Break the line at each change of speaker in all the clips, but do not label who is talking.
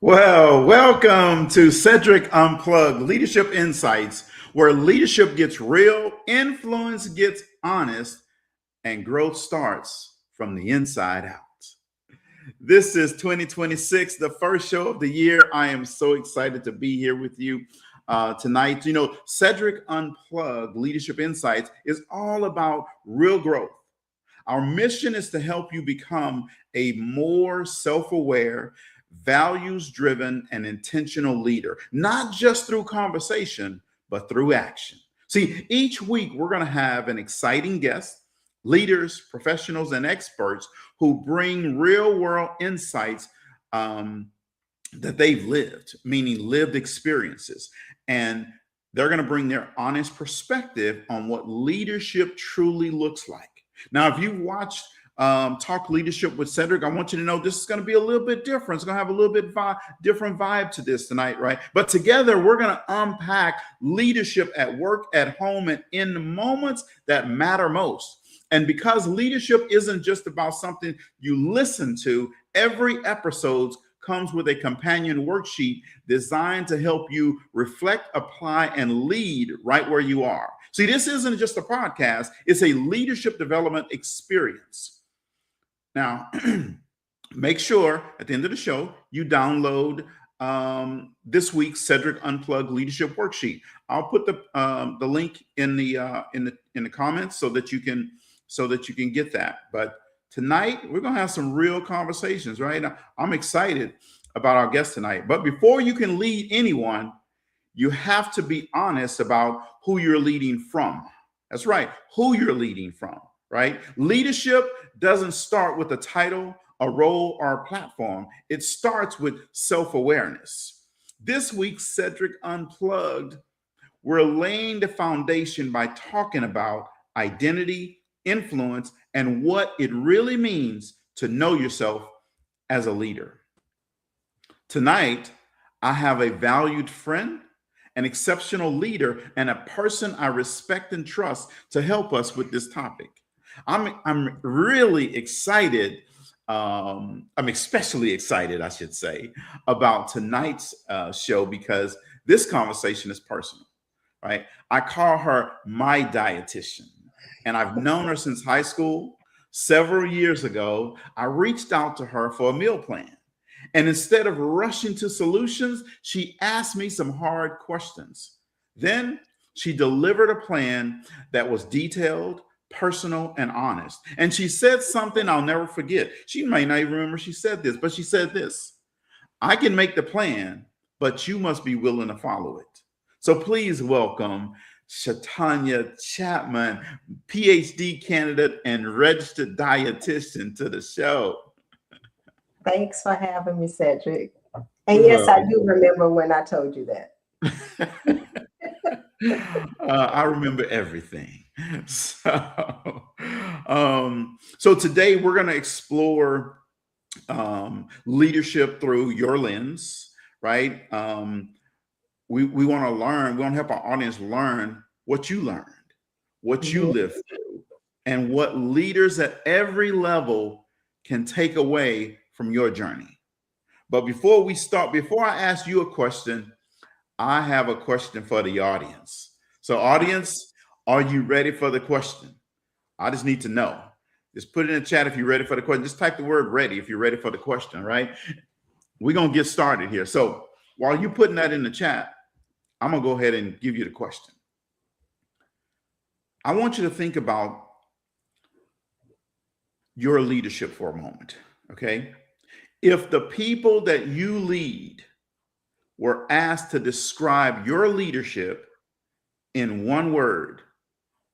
Well, welcome to Cedric Unplugged Leadership Insights, where leadership gets real, influence gets honest, and growth starts from the inside out. This is 2026, the first show of the year. I am so excited to be here with you tonight. Cedric Unplugged Leadership Insights is all about real growth. Our mission is to help you become a more self-aware, values-driven, and intentional leader, not just through conversation, but through action. See, each week we're going to have an exciting guest, leaders, professionals, and experts who bring real-world insights that they've lived, meaning lived experiences. And they're going to bring their honest perspective on what leadership truly looks like. Now, if you've watched Talk Leadership with Cedric, I want you to know this is going to be a little bit different. It's going to have a little bit different vibe to this tonight, right? But together, we're going to unpack leadership at work, at home, and in the moments that matter most. And because leadership isn't just about something you listen to, every episode comes with a companion worksheet designed to help you reflect, apply, and lead right where you are. See, this isn't just a podcast, it's a leadership development experience. Now, make sure at the end of the show, you download this week's Cedric Unplugged Leadership Worksheet. I'll put the link in the comments so that you can get that. But tonight, we're going to have some real conversations, right? I'm excited about our guest tonight. But before you can lead anyone, you have to be honest about who you're leading from. That's right, who you're leading from, right? Leadership doesn't start with a title, a role, or a platform. It starts with self-awareness. This week's Cedric Unplugged, we're laying the foundation by talking about identity, influence, and what it really means to know yourself as a leader. Tonight, I have a valued friend, an exceptional leader, and a person I respect and trust to help us with this topic. I'm really excited. I'm especially excited, I should say, about tonight's show because this conversation is personal, right? I call her my dietitian, and I've known her since high school. Several years ago, I reached out to her for a meal plan. And instead of rushing to solutions, she asked me some hard questions. Then she delivered a plan that was detailed, personal, and honest. And she said something I'll never forget. She might not even remember she said this, but she said this: I can make the plan, but you must be willing to follow it. So please welcome 𝗟𝗲𝗱🐿 Chapman, PhD candidate and registered dietitian, to the show.
Thanks for having me, Cedric. And yes, I do remember when I told you that.
I remember everything. So today we're going to explore leadership through your lens, right? We want to learn, we want to help our audience learn what you learned, what you lived through, and what leaders at every level can take away from your journey. But before we start, before I ask you a question, I have a question for the audience. So audience, are you ready for the question? I just need to know. Just put it in the chat if you're ready for the question. Just type the word ready if you're ready for the question, right? We're going to get started here. So while you're putting that in the chat, I'm going to go ahead and give you the question. I want you to think about your leadership for a moment, okay? If the people that you lead were asked to describe your leadership in one word,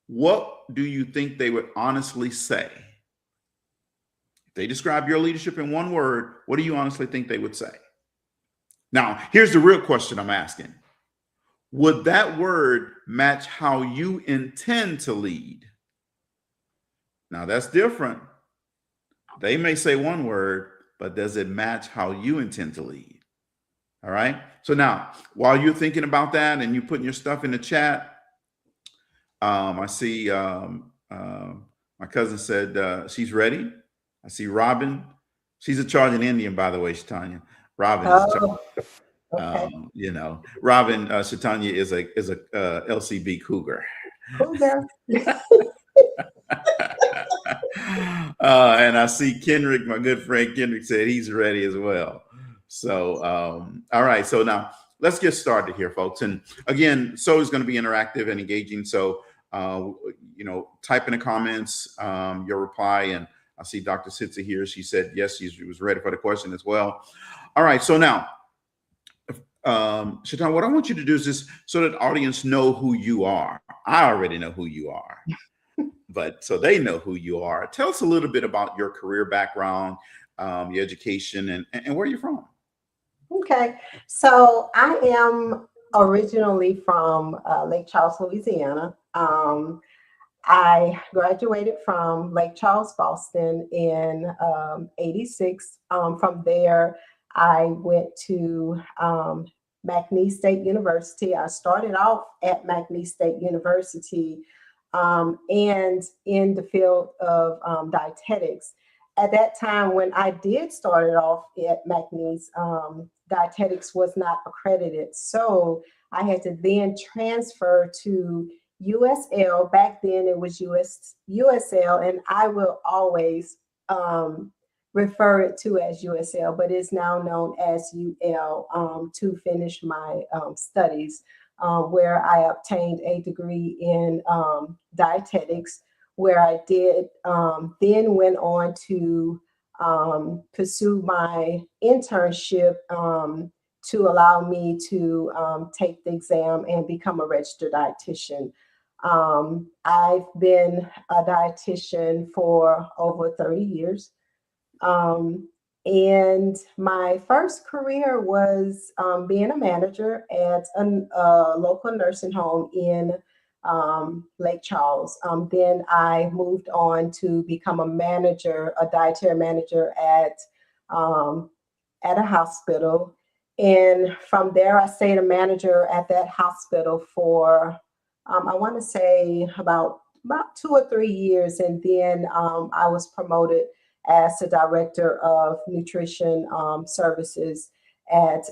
what do you think they would honestly say? If they describe your leadership in one word, what do you honestly think they would say? Now, here's the real question I'm asking. Would that word match how you intend to lead? Now, that's different. They may say one word, but does it match how you intend to lead? All right. So now, while you're thinking about that and you're putting your stuff in the chat, I see my cousin said she's ready. I see Robin. She's a Charging Indian, by the way, Tanya. Robin is,
Oh, okay.
you know, Robin Shatanya is a LCB cougar.
Cougar.
And I see Kendrick, my good friend Kendrick, said he's ready as well. So, all right. So now let's get started here, folks. And again, so it's going to be interactive and engaging. So, you know, type in the comments your reply. And I see Dr. Sitza here. She said, yes, she was ready for the question as well. All right. So now, Shaitan, what I want you to do is just so that the audience know who you are. I already know who you are. But so they know who you are. Tell us a little bit about your career background, your education, and where you're from.
Okay, so I am originally from Lake Charles, Louisiana. I graduated from Lake Charles, Boston in '86. From there, I went to McNeese State University. I started off at McNeese State University and in the field of dietetics. At that time, when I did start it off at McNeese, dietetics was not accredited. So I had to then transfer to USL. Back then it was USL, and I will always refer it to as USL, but it's now known as UL to finish my studies, where I obtained a degree in dietetics, where I did then went on to pursue my internship to allow me to take the exam and become a registered dietitian. I've been a dietitian for over 30 years. And my first career was being a manager at a local nursing home in Lake Charles. Then I moved on to become a manager, a dietary manager at a hospital. And from there, I stayed a manager at that hospital for, I want to say about 2 or 3 years. And then I was promoted as the director of nutrition services at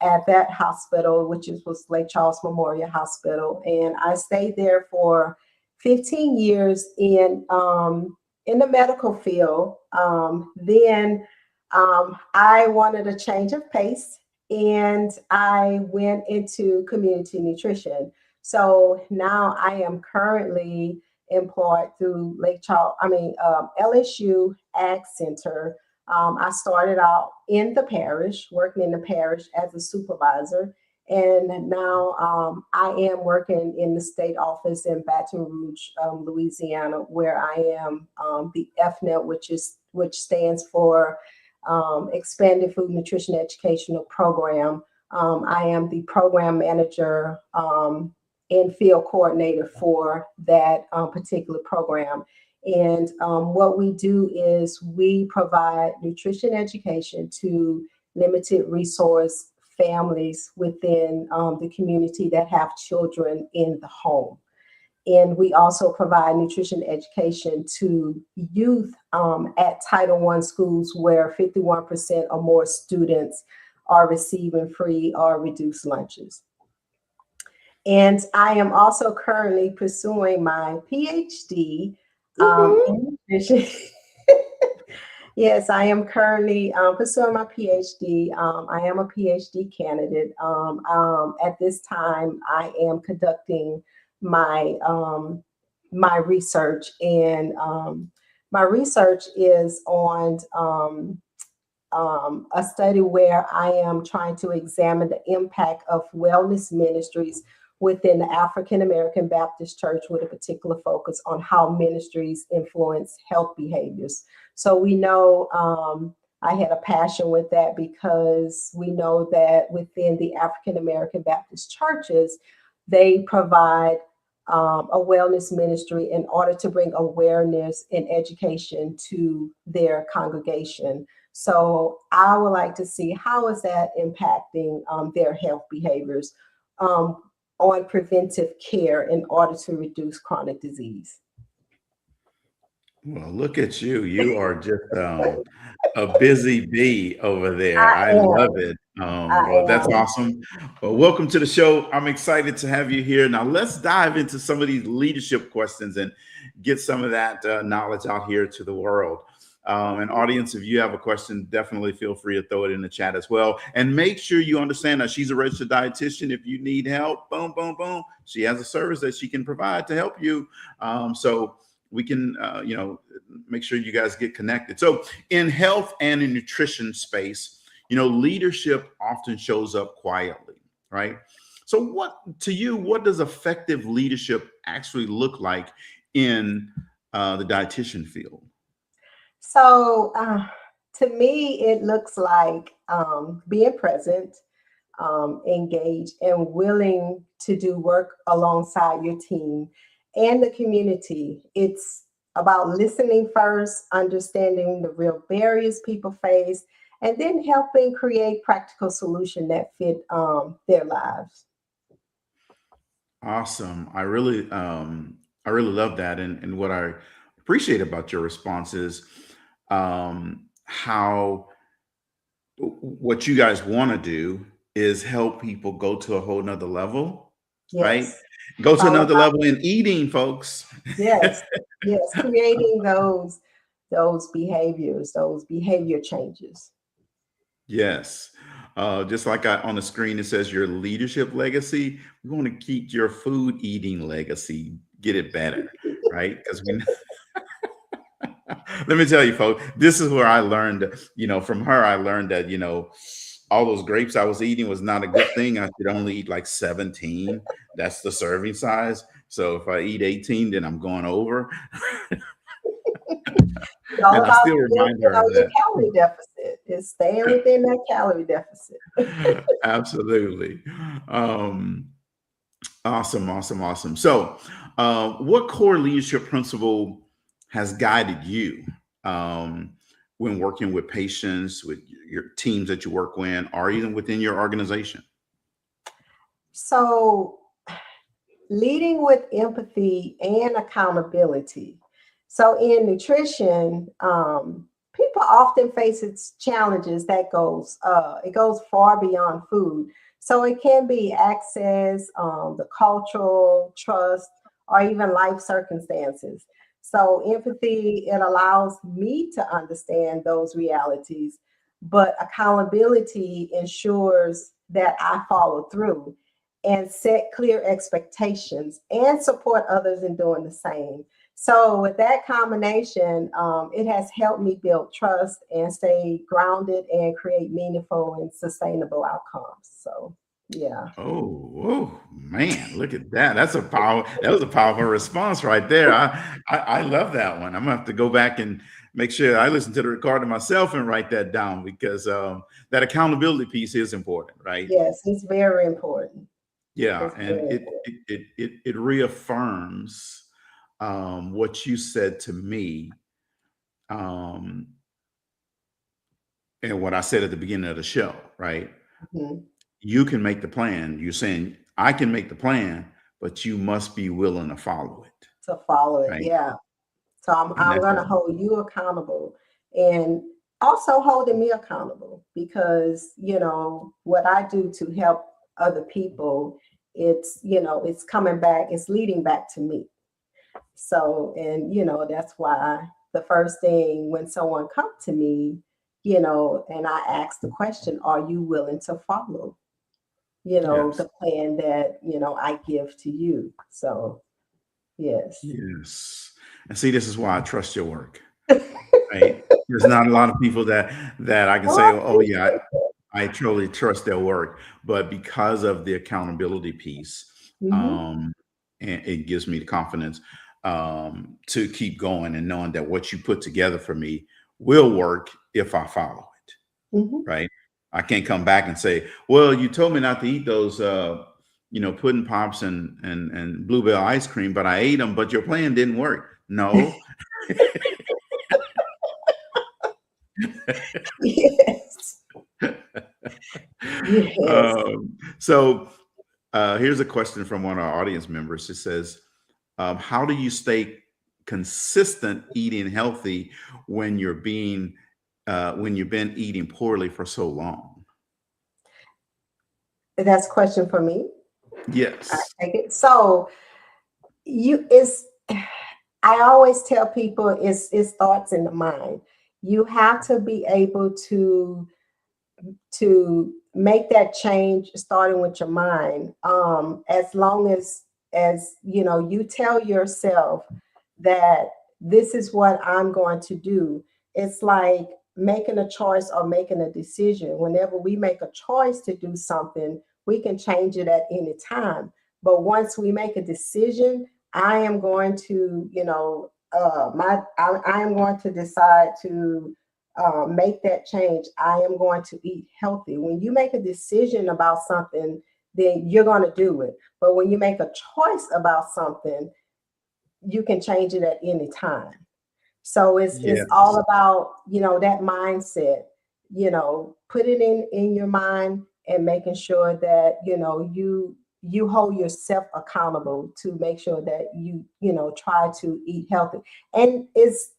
that hospital, which was Lake Charles Memorial Hospital. And I stayed there for 15 years in the medical field. Then I wanted a change of pace, and I went into community nutrition. So now I am currently employed through LSU Ag Center. I started out in the parish, working in the parish as a supervisor. And now I am working in the state office in Baton Rouge, Louisiana, where I am the FNET, which stands for Expanded Food Nutrition Educational Program. I am the program manager and field coordinator for that particular program. And what we do is we provide nutrition education to limited resource families within the community that have children in the home. And we also provide nutrition education to youth at Title I schools where 51% or more students are receiving free or reduced lunches. And I am also currently pursuing my PhD in nutrition. Yes, I am currently pursuing my PhD. I am a PhD candidate. At this time, I am conducting my my research, and my research is on a study where I am trying to examine the impact of wellness ministries within the African American Baptist Church, with a particular focus on how ministries influence health behaviors. So we know I had a passion with that because we know that within the African American Baptist churches, they provide a wellness ministry in order to bring awareness and education to their congregation. So I would like to see how is that impacting their health behaviors on preventive care in order to reduce chronic disease.
Well, look at you. You are just a busy bee over there.
I
I love
am.
it.
I
Well, that's
am.
awesome. Well, welcome to the show. I'm excited to have you here. Now, let's dive into some of these leadership questions and get some of that knowledge out here to the world. And audience, if you have a question, definitely feel free to throw it in the chat as well. And make sure you understand that she's a registered dietitian. If you need help, boom, boom, boom, she has a service that she can provide to help you. So we can, make sure you guys get connected. So in health and in nutrition space, leadership often shows up quietly, right? So what does effective leadership actually look like in the dietitian field?
So to me, it looks like being present, engaged, and willing to do work alongside your team and the community. It's about listening first, understanding the real barriers people face, and then helping create practical solutions that fit their lives.
Awesome. I really love that. And what I appreciate about your response is how what you guys want to do is help people go to a whole nother level, right?
Yes,
Go
it's
to
all
another
about,
level in eating, folks.
yes, yes, creating those behaviors, those behavior changes.
Yes. Just like on the screen, it says your leadership legacy. We want to keep your food eating legacy, get it better, right? Because we let me tell you, folks, this is where I learned, from her, I learned that, all those grapes I was eating was not a good thing. I should only eat like 17. That's the serving size. So if I eat 18, then I'm going over.
It's all
And I
about
still remind her of
your
that.
calorie deficit. It's staying within that calorie deficit.
Absolutely. Um, Awesome, awesome, awesome. So, what core leadership principle has guided you um, when working with patients, with your teams that you work with, or even within your organization?
So, leading with empathy and accountability. So, in nutrition, people often face its challenges that it goes far beyond food. So, it can be access, the cultural trust, or even life circumstances. So, empathy, it allows me to understand those realities, but accountability ensures that I follow through and set clear expectations and support others in doing the same. So, with that combination, it has helped me build trust and stay grounded and create meaningful and sustainable outcomes. So, yeah.
Oh, man, look at that. That was a powerful response right there. I love that one. I'm gonna have to go back and make sure I listen to the recording myself and write that down because that accountability piece is important, right?
Yes, it's very important.
Yeah,
It's
and
very
it reaffirms what you said to me, um, and what I said at the beginning of the show, right?
important
You can make the plan. You're saying I can make the plan, but you must be willing to follow it,
to follow it.
right?
Yeah. So
And
I'm
that's
going to hold you accountable and also holding me accountable because, what I do to help other people, it's coming back, it's leading back to me. So, and, that's why the first thing when someone come to me, and I ask the question, are you willing to follow,
yes,
the plan that, I give to you? So, yes.
yes. And see, this is why I trust your work, right? There's not a lot of people that I can
Well,
say,
I
oh yeah,
appreciate that.
I truly trust their work, but because of the accountability piece,
Hmm.
um, and it gives me the confidence to keep going and knowing that what you put together for me will work if I follow it,
Hmm.
right? I can't come back and say, "Well, you told me not to eat those, pudding pops and bluebell ice cream, but I ate them, but your plan didn't work." No.
Yes. Yes.
So here's a question from one of our audience members. It says, "How do you stay consistent eating healthy when you've been eating poorly for so long?
That's a question for me. I
Yes.
take it. So I always tell people it's thoughts in the mind. You have to be able to make that change starting with your mind. As long as you tell yourself that this is what I'm going to do. It's like making a choice or making a decision. Whenever we make a choice to do something, we can change it at any time. But once we make a decision, I am going to, I am going to decide to make that change. I am going to eat healthy. When you make a decision about something, then you're going to do it. But when you make a choice about something, you can change it at any time. So it's all
Yes.
about, that mindset, put it in your mind and making sure that, you hold yourself accountable to make sure that try to eat healthy. And it's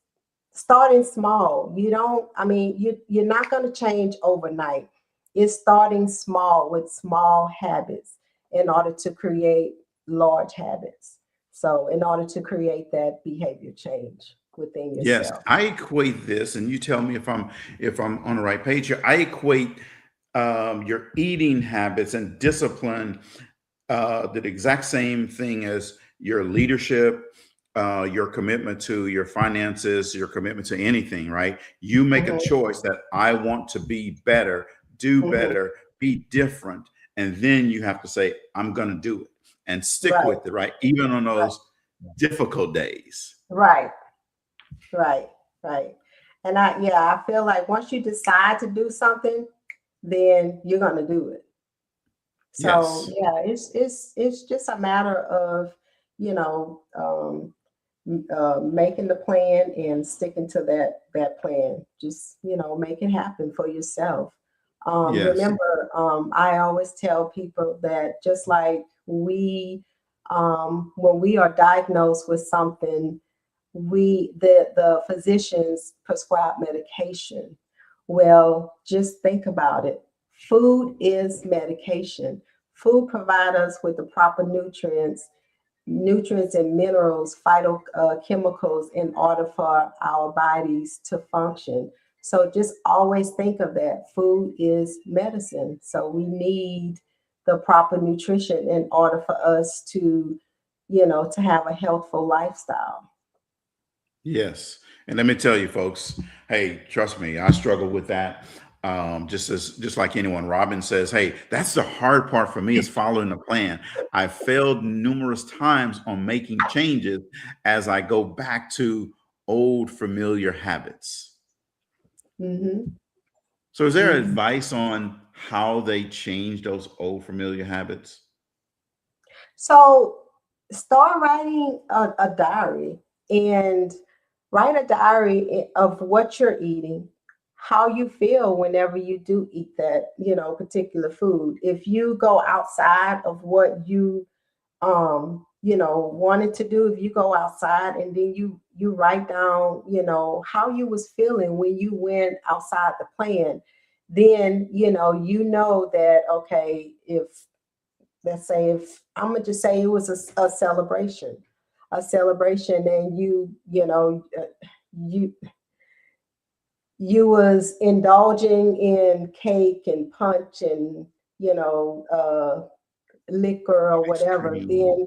starting small. You're not going to change overnight. It's starting small with small habits in order to create large habits. So in order to create that behavior change within
Yes,
yourself.
I equate this, and you tell me if I'm on the right page here. I equate your eating habits and discipline, the exact same thing as your leadership, your commitment to your finances, your commitment to anything. Right? You make a
Mhm,
choice that I want to be better, do
mhm.
better, be different, and then you have to say I'm going to do it and stick
Right,
with it. Right? Even on
right,
those difficult days.
right, right, right. And I feel like once you decide to do something, then you're gonna do it. So
Yes.
yeah, it's just a matter of you know um, making the plan and sticking to that plan. Just make it happen for yourself.
Yes.
Remember, I always tell people that just like when we are diagnosed with something, the physicians prescribe medication. Well, just think about it. Food is medication. Food provides us with the proper nutrients and minerals, chemicals in order for our bodies to function. So just always think of that. Food is medicine. So we need the proper nutrition in order for us to have a healthful lifestyle.
Yes. And let me tell you, folks, hey, trust me, I struggle with that. Just like anyone. Robin says, hey, that's the hard part for me is following the plan. I failed numerous times on making changes as I go back to old familiar habits.
Hmm.
So is there
Hmm.
advice on how they change those old familiar habits?
So start writing a diary and write a diary of what you're eating, how you feel whenever you do eat that, particular food. If you go outside of what you wanted to do, if you go outside and then you write down, how you was feeling when you went outside the plan, then that okay, if let's say if I'm gonna just say it was a celebration, and you you was indulging in cake and punch and liquor or
Ice
whatever,
cream.
then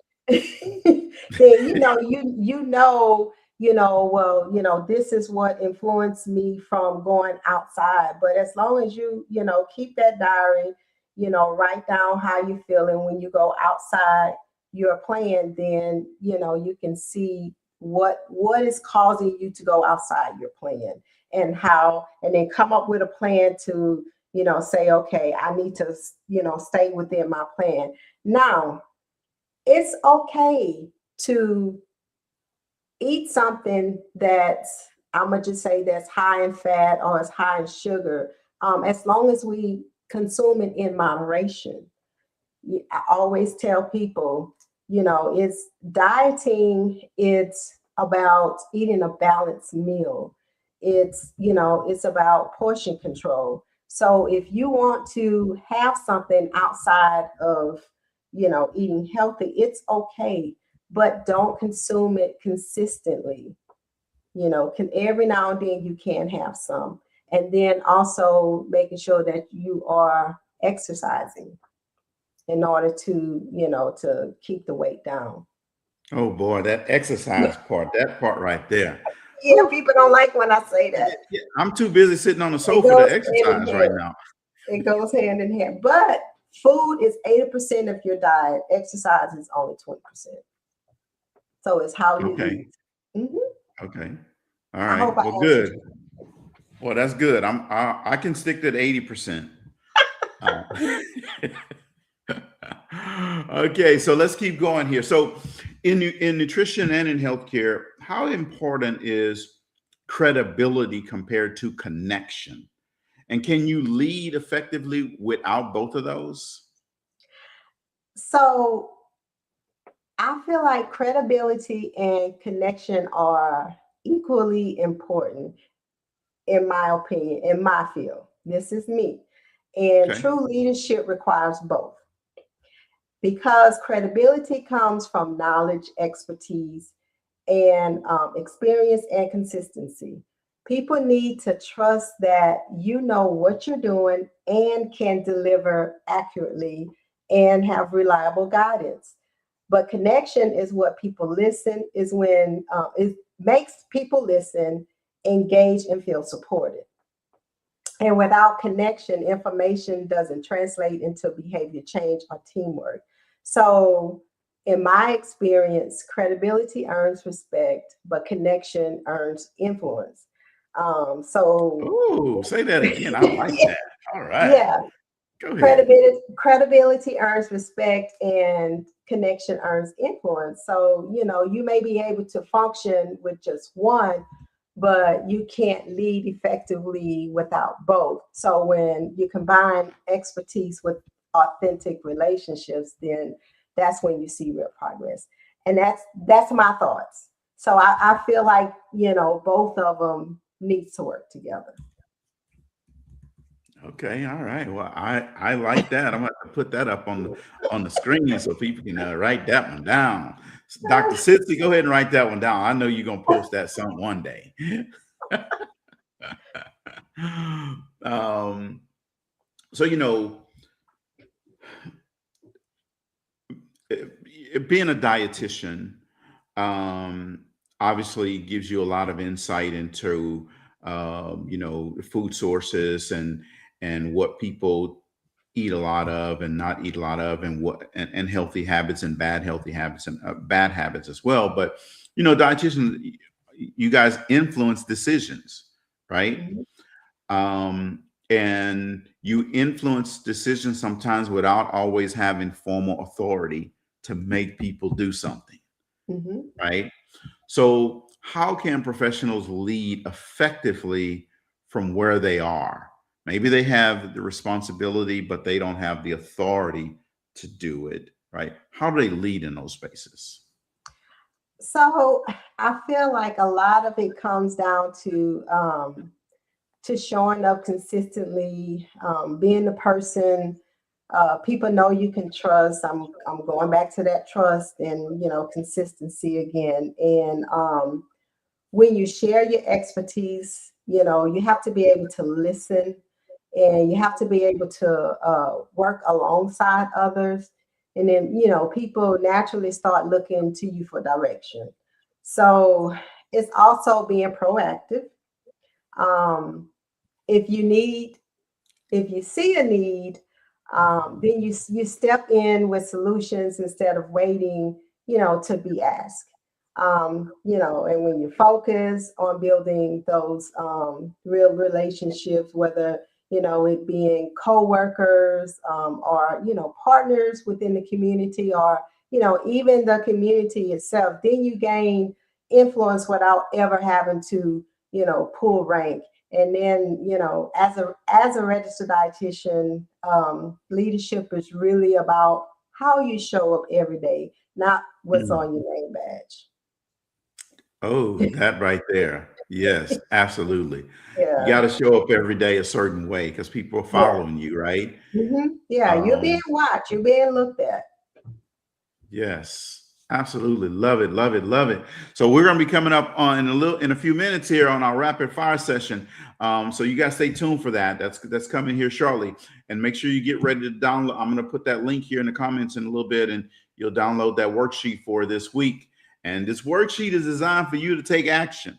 then well, this is what influenced me from going outside. But as long as you keep that diary, write down how you feeling when you go outside your plan, then you can see what is causing you to go outside your plan, and then come up with a plan to say, okay, I need to stay within my plan. Now, it's okay to eat something that's, I'm gonna just say, that's high in fat or it's high in sugar, as long as we consume it in moderation. I always tell people, it's dieting. It's about eating a balanced meal. It's, it's about portion control. So if you want to have something outside of, eating healthy, it's okay, but don't consume it consistently. Can every now and then you can have some. And then also making sure that you are exercising in order to, to keep the weight down.
Oh boy, that exercise part, that part right there.
Yeah, people don't like when I say that.
Yeah, I'm too busy sitting on the sofa to exercise right now.
It goes hand in hand. But food is 80% of your diet. Exercise is only 20%. So it's how you eat. Mm-hmm.
Okay. All right. Well, good. Well, that's good. I can stick to the 80%. Okay, so let's keep going here. So in nutrition and in healthcare, how important is credibility compared to connection? And can you lead effectively without both of those?
So I feel like credibility and connection are equally important, in my opinion, in my field. This is me. And true leadership requires both. Because credibility comes from knowledge, expertise, and experience and consistency. People need to trust that you know what you're doing and can deliver accurately and have reliable guidance. But connection is what people listen, is when it makes people listen, engage, and feel supported. And without connection, information doesn't translate into behavior change or teamwork. So in my experience, credibility earns respect, but connection earns influence.
Ooh, say that again. I like that. All right.
Yeah.
Go ahead.
Credibility earns respect and connection earns influence. So, you may be able to function with just one, but you can't lead effectively without both. So when you combine expertise with authentic relationships, then that's when you see real progress. And that's my thoughts. So I feel like, both of them need to work together.
Okay, all right. Well, I like that. I'm going to put that up on the screen so people can write that one down. Dr. 𝗟𝗍𝗂, go ahead and write that one down. I know you're going to post that some one day. So being a dietitian obviously gives you a lot of insight into food sources and what people eat a lot of and not eat a lot of, and what and healthy habits and bad healthy habits and bad habits as well. But dietitians, you guys influence decisions, right? And you influence decisions sometimes without always having formal authority to make people do something, right? So how can professionals lead effectively from where they are? Maybe they have the responsibility, but they don't have the authority to do it, right? How do they lead in those spaces?
So I feel like a lot of it comes down to showing up consistently, being the person people know you can trust. I'm going back to that trust and consistency again. And when you share your expertise, you have to be able to listen, and you have to be able to work alongside others. And then people naturally start looking to you for direction. So it's also being proactive. If you see a need, then you step in with solutions instead of waiting, to be asked. And when you focus on building those real relationships, whether it being co-workers or partners within the community, or even the community itself, then you gain influence without ever having to pull rank. And then, as a registered dietitian, leadership is really about how you show up every day, not what's on your name badge.
Oh, that right there. Yes, absolutely. You
Yeah,
got to show up every day a certain way because people are
yeah,
following you, right?
yeah. You're being
Um,
watched. You're being looked at.
yes, absolutely. Love it, love it, love it. So we're going to be coming up on in a few minutes here on our rapid fire session. So you guys stay tuned for that. That's coming here shortly. And make sure you get ready to download. I'm going to put that link here in the comments in a little bit, and you'll download that worksheet for this week. And this worksheet is designed for you to take action,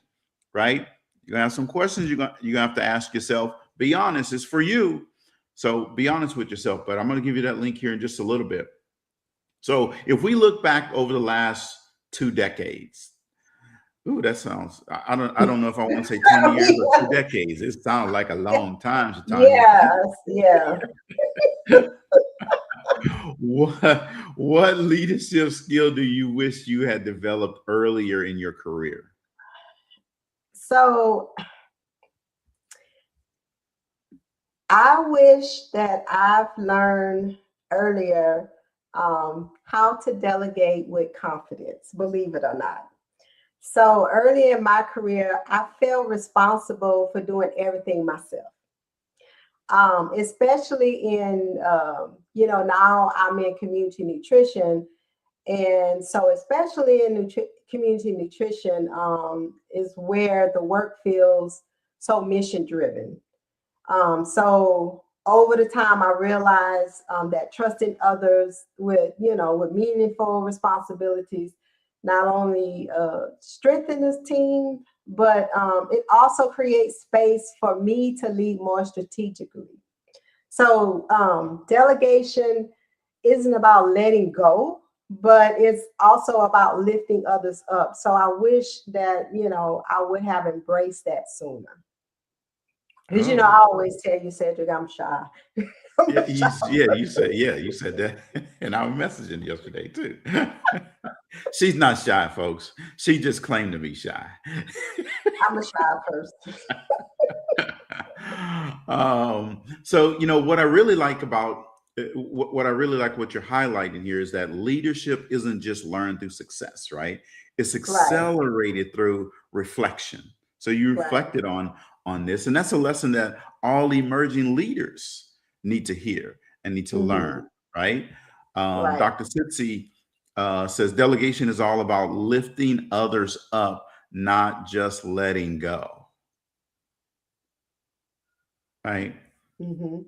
right? You're gonna have some questions you're gonna have to ask yourself. Be honest, it's for you. So be honest with yourself. But I'm gonna give you that link here in just a little bit. So if we look back over the last 2 decades, ooh, that sounds, I don't know if I want to say 10 years or 2 decades. It sounds like a long time, Tanya.
Yes, yeah.
What leadership skill do you wish you had developed earlier in your career?
So I wish that I've learned earlier how to delegate with confidence, believe it or not. So early in my career, I felt responsible for doing everything myself. Especially in, now I'm in community nutrition. And so, especially in community nutrition, is where the work feels so mission driven. So over the time, I realized that trusting others with meaningful responsibilities not only strengthen this team, but it also creates space for me to lead more strategically. So delegation isn't about letting go, but it's also about lifting others up. So I wish that, I would have embraced that sooner. Because I
Oh,
always tell you, Cedric, I'm shy. I'm
yeah,
a shy person.
you said that in our messaging yesterday too. She's not shy, folks. She just claimed to be shy.
I'm a shy person.
So what I really like about what I really like what you're highlighting here is that leadership isn't just learned through success, right? It's
Right,
accelerated through reflection. So you
right.
reflected on this, and that's a lesson that all emerging leaders need to hear and need to learn,
Hmm.
right?
Right.
Dr. Sitsi says delegation is all about lifting others up, not just letting go, right?
Hmm.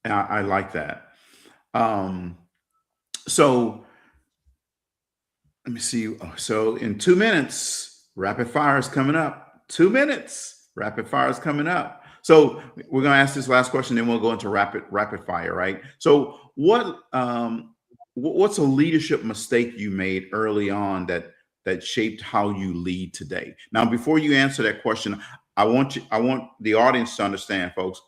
And I like that. Um, so let me see. So in 2 minutes, rapid fire is coming up. 2 minutes, rapid fire is coming up. So we're going to ask this last question, then we'll go into rapid fire, right? So what's a leadership mistake you made early on that shaped how you lead today? Now, before you answer that question, I want the audience to understand, folks.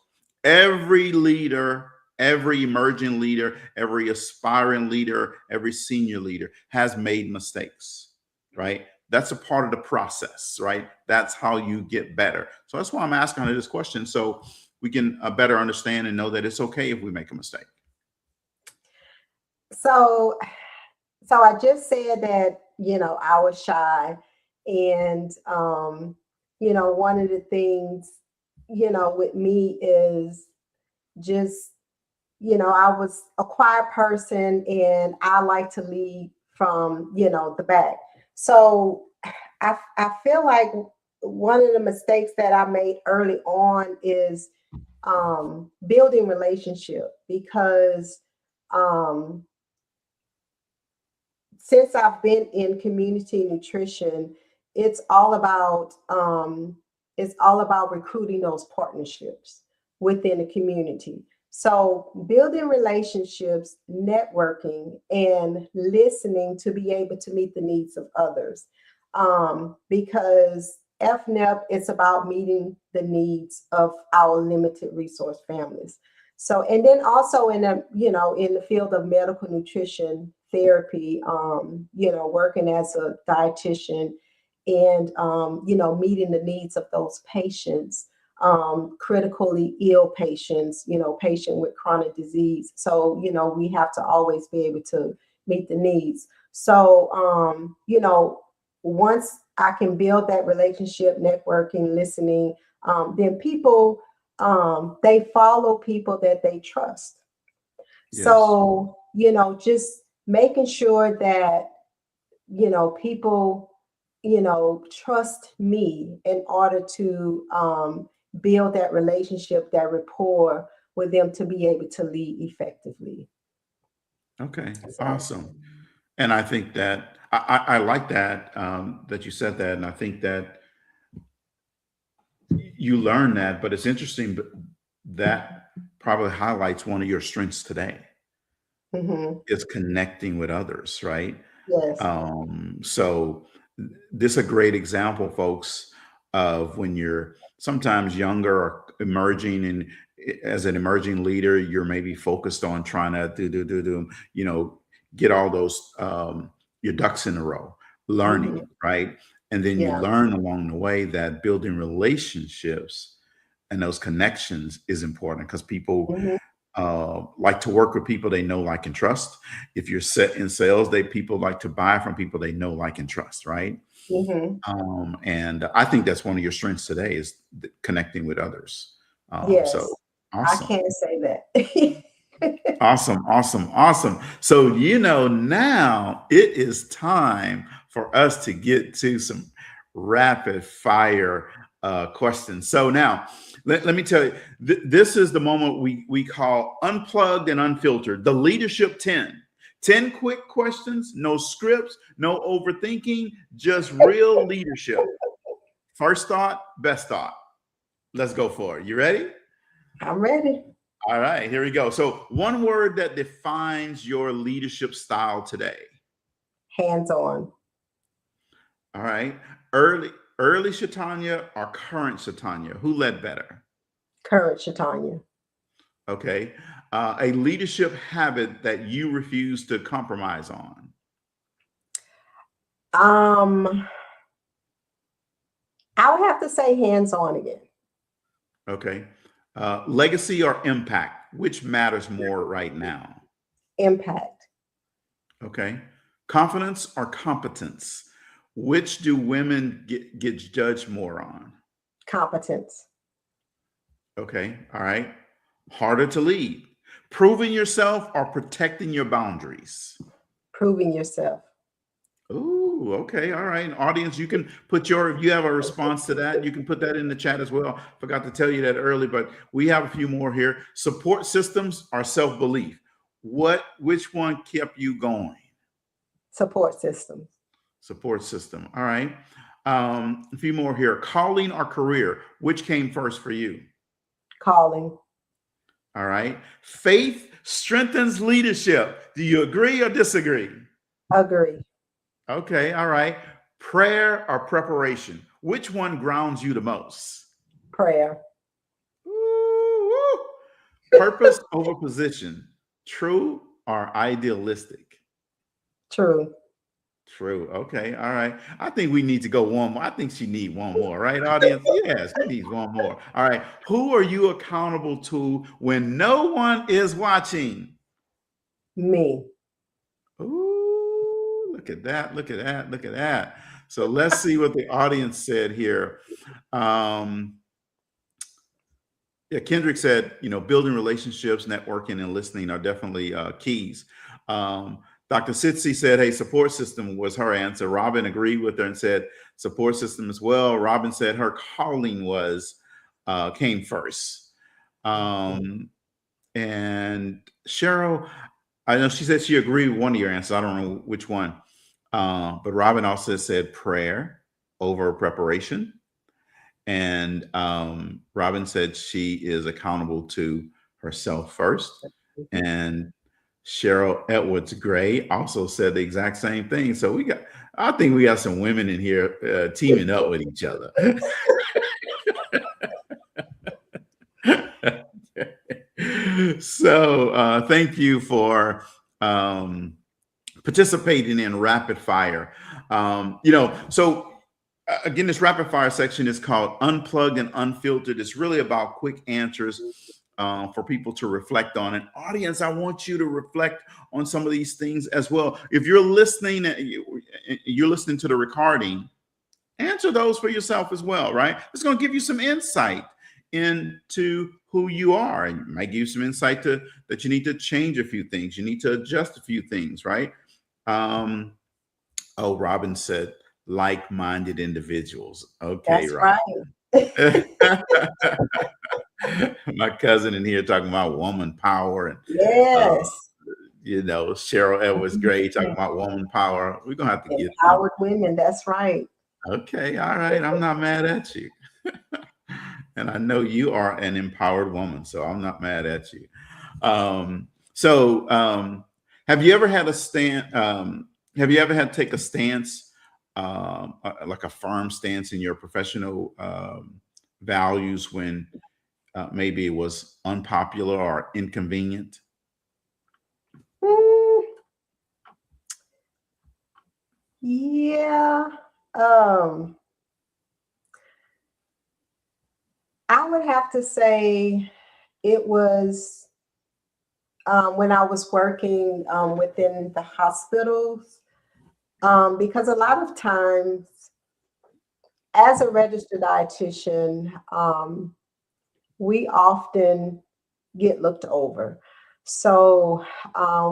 Every leader, every emerging leader, every aspiring leader, every senior leader has made mistakes, right? That's a part of the process, right? That's how you get better. So that's why I'm asking her this question, so we can better understand and know that it's okay if we make a mistake.
So, so I just said that, I was shy. And, one of the things, with me is just, I was a quiet person and I like to lead from, the back. So I feel like one of the mistakes that I made early on is building relationship because um, since I've been in community nutrition, it's all about recruiting those partnerships within the community. So building relationships, networking, and listening to be able to meet the needs of others. Because FNEP is about meeting the needs of our limited resource families. So, and then also in the field of medical nutrition therapy, working as a dietitian and, meeting the needs of those patients, critically ill patients, patient with chronic disease. So, we have to always be able to meet the needs. So, once I can build that relationship, networking, listening. Then people, they follow people that they trust.
Yes.
So, just making sure that, people, trust me in order to build that relationship, that rapport with them to be able to lead effectively.
Okay.
So,
Awesome. And I think that I like that that you said that, and I think that you learn that. But it's interesting, but that probably highlights one of your strengths today
mhm,
is connecting with others, right?
yes.
So this is a great example, folks, of when you're sometimes younger or emerging, and as an emerging leader, you're maybe focused on trying to get all those your ducks in a row,
Mhm,
learning, right? And then you
yeah.
learn along the way that building relationships and those connections is important because people
Mhm,
like to work with people they know, like, and trust. If you're set in sales, people like to buy from people they know, like, and trust, right?
mhm,
And I think that's one of your strengths today is connecting with others. So
yes. I
awesome,
can't say that.
awesome, awesome, awesome. So now it is time for us to get to some rapid fire questions. So now let me tell you, this is the moment we call unplugged and unfiltered. The leadership 10. 10 quick questions, no scripts, no overthinking, just real leadership. First thought, best thought. Let's go for it. You ready?
I'm ready.
All right, here we go. So, one word that defines your leadership style today.
Hands on.
All right. Early Shatanya or current Shatanya? Who led better?
Courage, Shatanya.
Okay. A leadership habit that you refuse to compromise on.
Um, I would have to say hands on again.
Okay. Legacy or impact? Which matters more right now?
Impact.
Okay. Confidence or competence? Which do women get judged more on?
Competence.
Okay. All right. Harder to lead. Proving yourself or protecting your boundaries?
Proving yourself.
Ooh, okay. All right. Audience, you can put if you have a response to that, you can put that in the chat as well. Forgot to tell you that early, but we have a few more here. Support systems or self-belief? Which one kept you going?
Support systems.
Support system. All right. A few more here. Calling or career? Which came first for you?
Calling.
All right. Faith strengthens leadership. Do you agree or disagree?
Agree.
Okay. All right. Prayer or preparation? Which one grounds you the most?
Prayer.
Woo, woo. Purpose over position? True or idealistic?
True.
True. Okay. All right. I think we need to go one more. I think she needs one more, right, audience? Yes, she needs one more. All right. Who are you accountable to when no one is watching?
Me.
Ooh, look at that. Look at that. Look at that. So let's see what the audience said here. Yeah, Kendrick said, building relationships, networking, and listening are definitely keys. Dr. Sitsi said, hey, support system was her answer. Robin agreed with her and said support system as well. Robin said her calling came first. And Cheryl, I know she said she agreed with one of your answers. I don't know which one. But Robin also said prayer over preparation. And Robin said she is accountable to herself first. And Cheryl Edwards Gray also said the exact same thing. So I think we got some women in here teaming up with each other. So thank you for participating in rapid fire. So again, this rapid fire section is called Unplugged and Unfiltered. It's really about quick answers for people to reflect on. And audience, I want you to reflect on some of these things as well. If you're listening to the recording answer those for yourself as well, right? It's going to give you some insight into who you are, and might give you some insight to that you need to change a few things, you need to adjust a few things, right? Oh, Robin said like-minded individuals. Okay,
That's
Robin.
right.
My cousin in here talking about woman power, and
Yes.
Cheryl Edwards Gray talking about woman power. We're gonna have to get them.
Empowered women. That's right.
Okay, all right. I'm not mad at you. And I know you are an empowered woman, so I'm not mad at you. Have you ever had a stand? Have you ever had to take a stance, like a firm stance in your professional values when maybe it was unpopular or inconvenient?
Yeah. I would have to say it was when I was working within the hospitals, because a lot of times as a registered dietitian, we often get looked over. So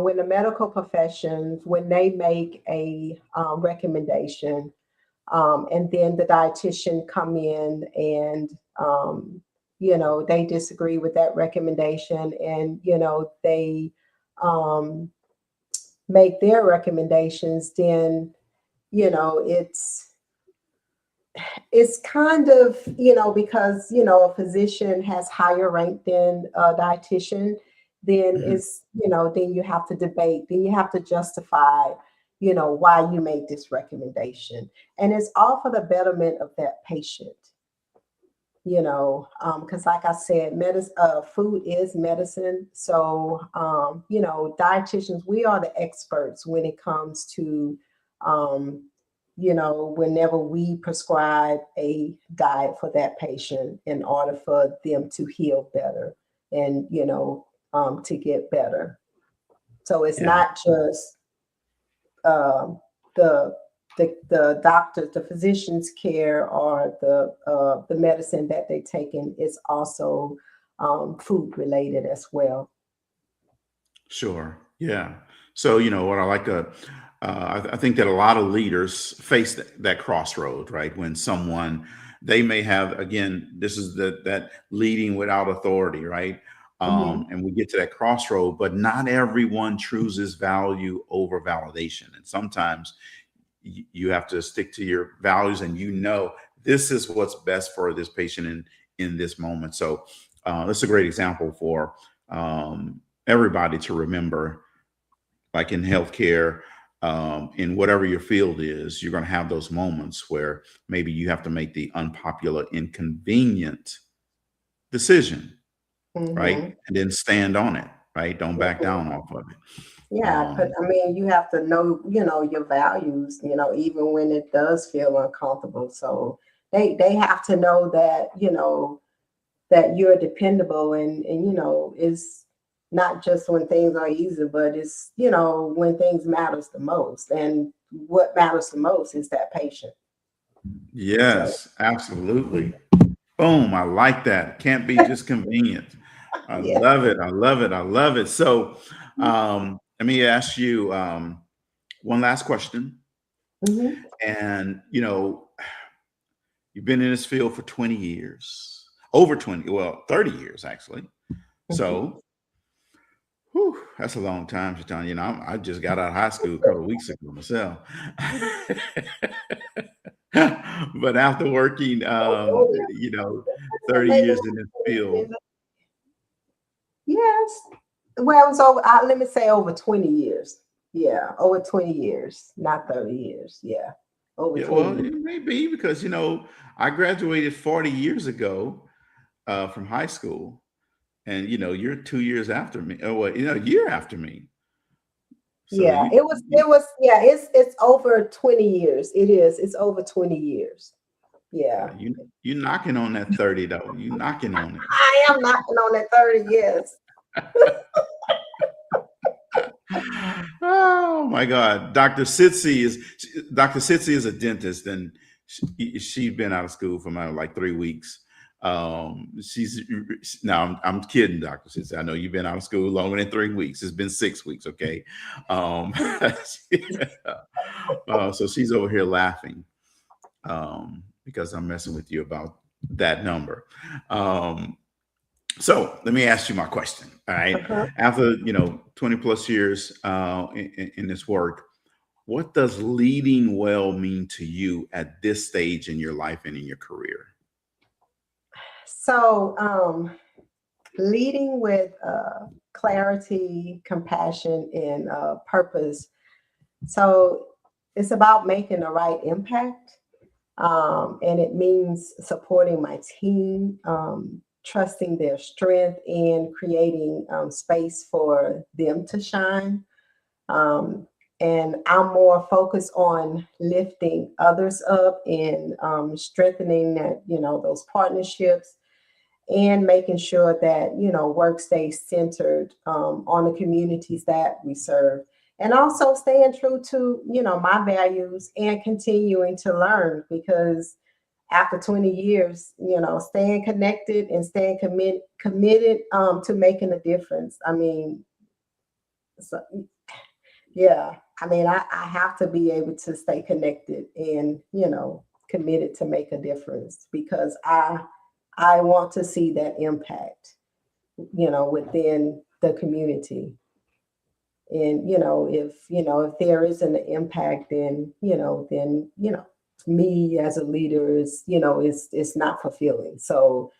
when the medical professions, when they make a recommendation, and then the dietitian come in and they disagree with that recommendation, and they make their recommendations, then it's kind of because a physician has higher rank than a dietitian, then it's then you have to debate, then you have to justify why you made this recommendation, and it's all for the betterment of that patient. Because like I said, food is medicine. So dietitians, we are the experts when it comes to whenever we prescribe a diet for that patient in order for them to heal better and to get better. So it's not just the doctor, the physician's care, or the medicine that they taken. Is also food related as well.
Sure. Yeah. So what I like to, I think that a lot of leaders face that crossroad, right? When they may have, again, this is that leading without authority, right? And we get to that crossroad, but not everyone chooses value over validation. And sometimes you have to stick to your values, and this is what's best for this patient in this moment. So that's a great example for everybody to remember. Like in healthcare, in whatever your field is, you're going to have those moments where maybe you have to make the unpopular, inconvenient decision, right? And then stand on it, right? Don't back down off of it.
Yeah, because you have to know, your values, even when it does feel uncomfortable. So they have to know that, that you're dependable, and it's not just when things are easy, but it's, when things matters the most. And what matters the most is that patient.
Yes, absolutely. Boom. I like that. Can't be just convenient. I love it. I love it. I love it. So let me ask you one last question. And, you've been in this field for 20 years, over 30 years, actually. So that's a long time, Shaitanya. I just got out of high school a couple of weeks ago myself. But after working, 30 years in this field.
Yes. Well, it was over, let me say over 20 years. Yeah, over 20 years, not 30 years. Yeah, over 20
Well,
years.
it may be because, I graduated 40 years ago from high school. And, you're 2 years after me. Oh, well, a year after me. So
yeah, it was, yeah, it's over 20 years. It is. It's over 20 years. Yeah.
You knocking on that 30, though. You knocking on it.
I am knocking on that 30 years.
Oh my God. Dr. 𝗟𝗍𝗂 is a dentist, and she's been out of school for like 3 weeks. She's now I'm kidding, Dr. Sis. I know you've been out of school longer than 3 weeks. It's been 6 weeks, okay? So she's over here laughing because I'm messing with you about that number. So let me ask you my question. All right. After 20 plus years in this work, what does leading well mean to you at this stage in your life and in your career?
So leading with clarity, compassion, and purpose. So it's about making the right impact. And it means supporting my team, trusting their strength, and creating space for them to shine. And I'm more focused on lifting others up and strengthening that, those partnerships, and making sure that, work stays centered on the communities that we serve. And also staying true to, my values and continuing to learn, because after 20 years, staying connected and staying committed to making a difference. I mean, so, yeah, I have to be able to stay connected and, committed to make a difference, because I want to see that impact, within the community. And, if there isn't an impact, then, me as a leader is, it's not fulfilling. So,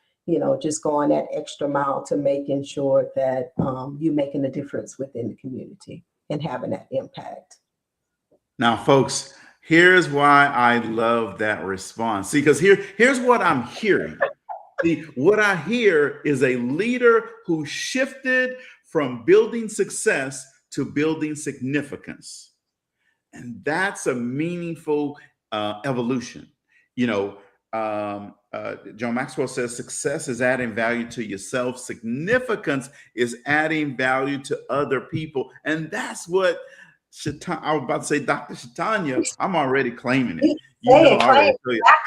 just going that extra mile to making sure that you're making a difference within the community and having that impact.
Now, folks, here's why I love that response. See, because here's what I'm hearing. See, what I hear is a leader who shifted from building success to building significance. And that's a meaningful evolution. John Maxwell says success is adding value to yourself. Significance is adding value to other people. And that's what I was about to say, Dr. Sh-Tanya, I'm already claiming it.
I am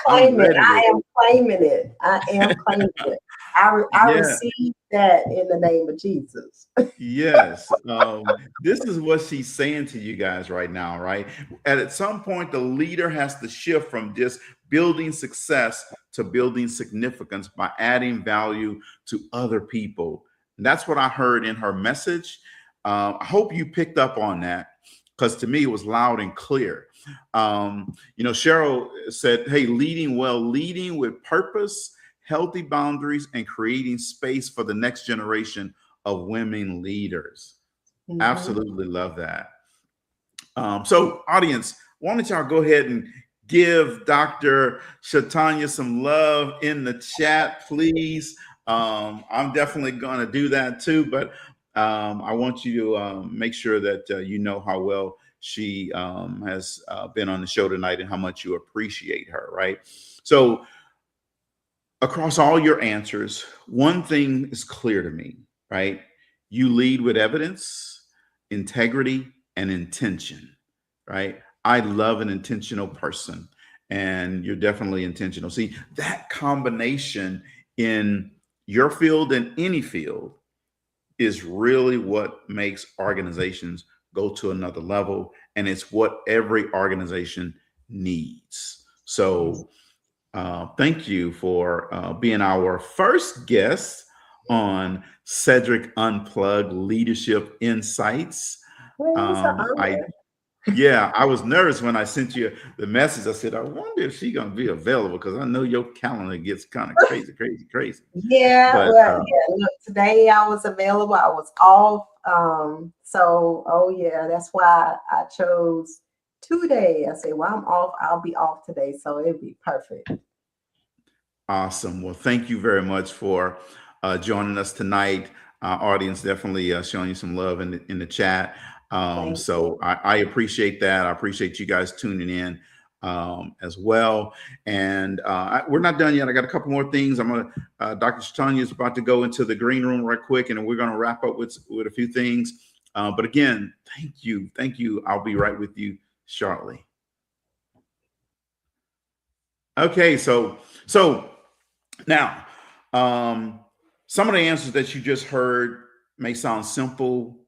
claiming it. I am claiming it. I received that in the name of Jesus.
Yes. This is what she's saying to you guys right now, right? At some point, the leader has to shift from just building success to building significance by adding value to other people. And that's what I heard in her message. I hope you picked up on that, because to me, it was loud and clear. Cheryl said, hey, leading well, leading with purpose, healthy boundaries, and creating space for the next generation of women leaders. Mm-hmm. Absolutely love that. So audience, why don't y'all go ahead and give Dr. Sh-Tanya some love in the chat, please. I'm definitely going to do that too, but I want you to make sure that you know how well she has been on the show tonight and how much you appreciate her, right? So across all your answers, one thing is clear to me, right? You lead with evidence, integrity, and intention, right? I love an intentional person, and you're definitely intentional. See, that combination in your field and any field is really what makes organizations go to another level, and it's what every organization needs. So thank you for being our first guest on Cedric Unplugged Leadership Insights. I was nervous when I sent you the message. I said, I wonder if she's going to be available, because I know your calendar gets kind of crazy.
Yeah, but, look, today I was available. I was off. That's why I chose today. I said, well, I'm off. I'll be off today, so it'll be perfect.
Awesome. Well, thank you very much for joining us tonight. Audience, definitely showing you some love in the chat. So I appreciate that. I appreciate you guys tuning in as well. And we're not done yet. I got a couple more things. Dr. Sh-Tanya is about to go into the green room right quick, and we're going to wrap up with a few things. But again, thank you. I'll be right with you shortly. Okay, so now some of the answers that you just heard may sound simple,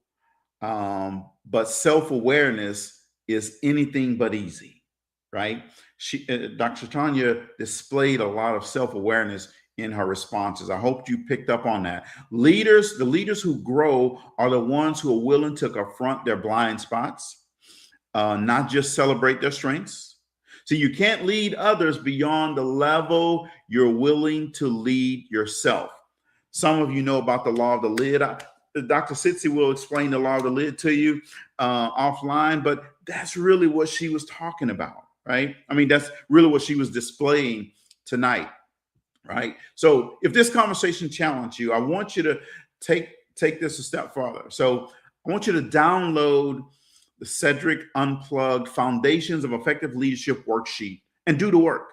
but self-awareness is anything but easy, right? Dr. Tanya displayed a lot of self-awareness in her responses. I hope you picked up on that. The leaders who grow are the ones who are willing to confront their blind spots, not just celebrate their strengths. So you can't lead others beyond the level you're willing to lead yourself. Some of you know about the law of the lid. Dr. Sitsi will explain the law of the lid to you offline, but that's really what she was talking about, right? I mean, that's really what she was displaying tonight, right? So if this conversation challenged you, I want you to take this a step further. So I want you to download the Cedric Unplugged Foundations of Effective Leadership worksheet and do the work.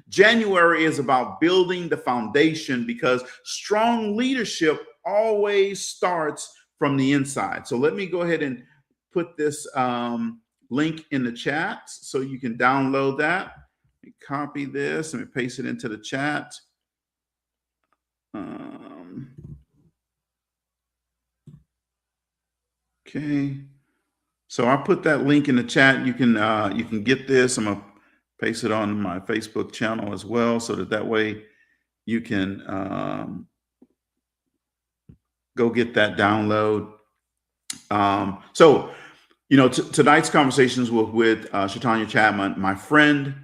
January is about building the foundation because strong leadership always starts from the inside. So let me go ahead and put this link in the chat so you can download that. Let me copy this and paste it into the chat. Okay. So I put that link in the chat. You can get this. I'm gonna paste it on my Facebook channel as well, so that way you can go get that download. So you know, tonight's conversations were with 𝗟𝗲𝗱𝗿𝗂𝗏 Chapman, my friend,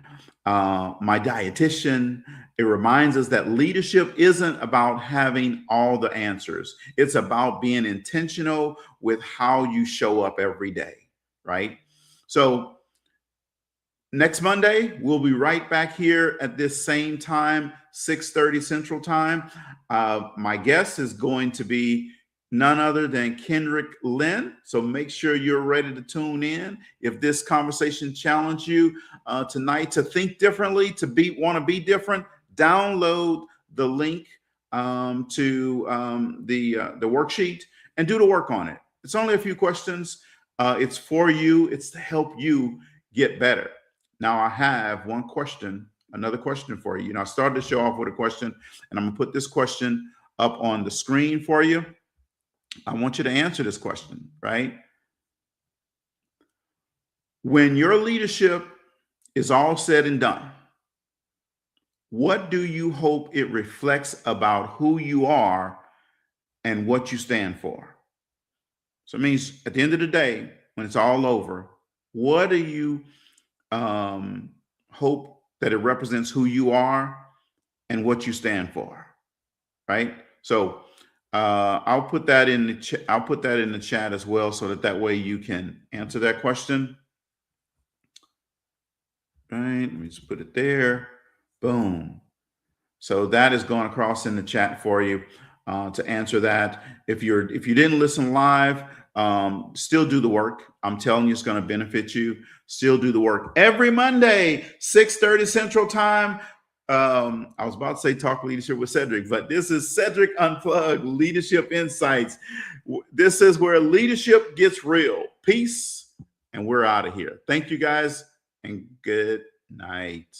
my dietitian. It reminds us that leadership isn't about having all the answers. It's about being intentional with how you show up every day, right? So next Monday, we'll be right back here at this same time, 6:30 Central Time. My guest is going to be none other than Kendrick Lynn. So make sure you're ready to tune in. If this conversation challenged you tonight to think differently, to want to be different, download the link to the worksheet and do the work on it. It's only a few questions. It's for you. It's to help you get better. Now I have another question for you. You know, I started the show off with a question, and I'm gonna put this question up on the screen for you. I want you to answer this question, right? When your leadership is all said and done, what do you hope it reflects about who you are and what you stand for? So it means at the end of the day, when it's all over, what do you hope that it represents who you are and what you stand for, right? So I'll put that in the chat as well, so that way you can answer that question. Right, let me just put it there. Boom. So that is going across in the chat for you to answer that. If you didn't listen live, still do the work. I'm telling you, it's going to benefit you. Still do the work every Monday, 6:30 Central Time. I was about to say Talk Leadership with Cedric, but this is Cedric Unplugged Leadership Insights. This is where leadership gets real. Peace, and we're out of here. Thank you guys, and good night.